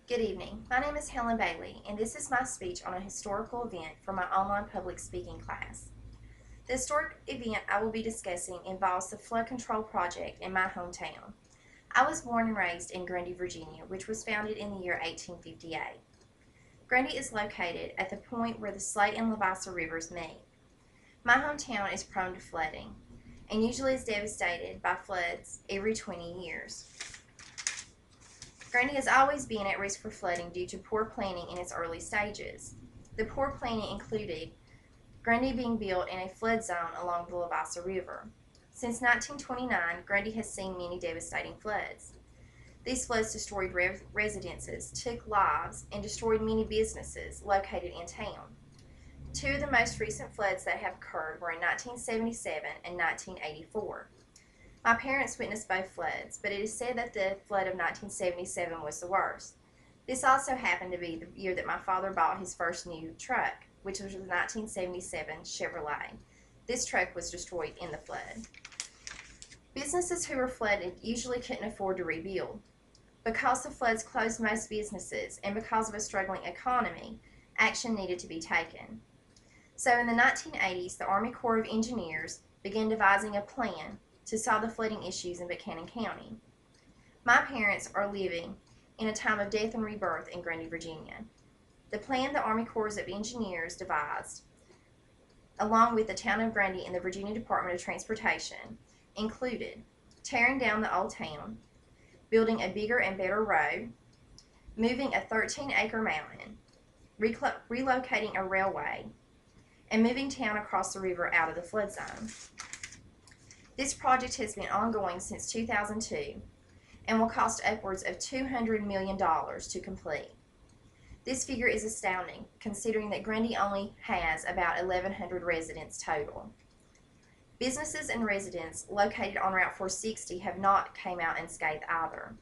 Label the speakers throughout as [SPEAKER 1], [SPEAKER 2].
[SPEAKER 1] Good evening. My name is Helen Bailey, and this is my speech on a historical event for my online public speaking class. The historic event I will be discussing involves the flood control project in my hometown. I was born and raised in Grundy, Virginia, which was founded in the year 1858. Grundy is located at the point where the Slate and Levice rivers meet. My hometown is prone to flooding, and usually is devastated by floods every 20 years. Grundy has always been at risk for flooding due to poor planning in its early stages. The poor planning included Grundy being built in a flood zone along the Levice River. Since 1929, Grundy has seen many devastating floods. These floods destroyed residences, took lives, and destroyed many businesses located in town. Two of the most recent floods that have occurred were in 1977 and 1984. My parents witnessed both floods, but it is said that the flood of 1977 was the worst. This also happened to be the year that my father bought his first new truck, which was the 1977 Chevrolet. This truck was destroyed in the flood. Businesses who were flooded usually couldn't afford to rebuild. Because the floods closed most businesses and because of a struggling economy, action needed to be taken. So in the 1980s, the Army Corps of Engineers began devising a plan to solve the flooding issues in Buchanan County. My parents are living in a time of death and rebirth in Grundy, Virginia. The plan the Army Corps of Engineers devised, along with the town of Grundy and the Virginia Department of Transportation, included tearing down the old town, building a bigger and better road, moving a 13-acre mountain, relocating a railway, and moving town across the river out of the flood zone. This project has been ongoing since 2002 and will cost upwards of $200 million to complete. This figure is astounding, considering that Grundy only has about 1,100 residents total. Businesses and residents located on Route 460 have not come out unscathed either.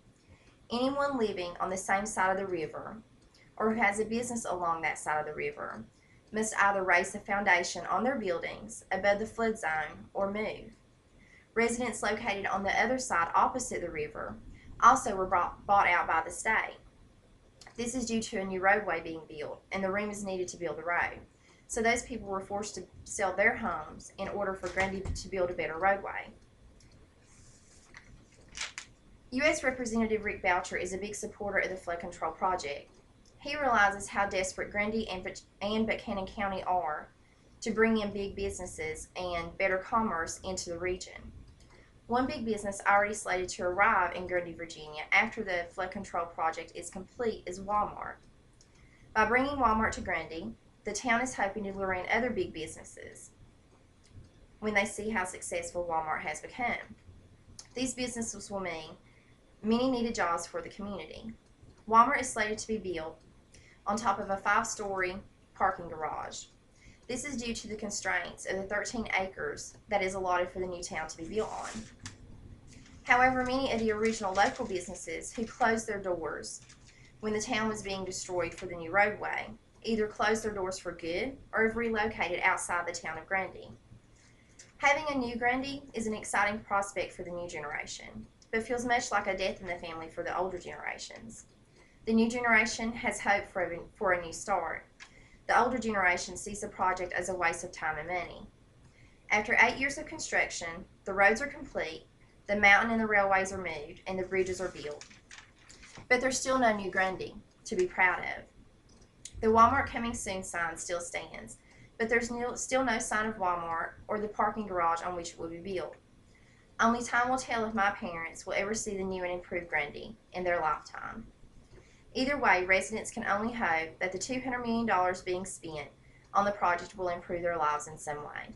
[SPEAKER 1] Anyone living on the same side of the river, or who has a business along that side of the river, must either raise the foundation on their buildings above the flood zone or move. Residents located on the other side opposite the river also were bought out by the state. This is due to a new roadway being built, and the room is needed to build the road. So those people were forced to sell their homes in order for Grundy to build a better roadway. U.S. Representative Rick Boucher is a big supporter of the flood control project. He realizes how desperate Grundy and Buchanan County are to bring in big businesses and better commerce into the region. One big business already slated to arrive in Grundy, Virginia after the flood control project is complete is Walmart. By bringing Walmart to Grundy, the town is hoping to lure in other big businesses when they see how successful Walmart has become. These businesses will mean many needed jobs for the community. Walmart is slated to be built on top of a 5-story parking garage. This is due to the constraints of the 13 acres that is allotted for the new town to be built on. However, many of the original local businesses who closed their doors when the town was being destroyed for the new roadway either closed their doors for good or have relocated outside the town of Grundy. Having a new Grundy is an exciting prospect for the new generation, but feels much like a death in the family for the older generations. The new generation has hope for a new start. The older generation sees the project as a waste of time and money. After 8 years of construction, the roads are complete, the mountain and the railways are moved, and the bridges are built. But there's still no new Grundy to be proud of. The Walmart coming soon sign still stands, but there's still no sign of Walmart or the parking garage on which it will be built. Only time will tell if my parents will ever see the new and improved Grundy in their lifetime. Either way, residents can only hope that the $200 million being spent on the project will improve their lives in some way.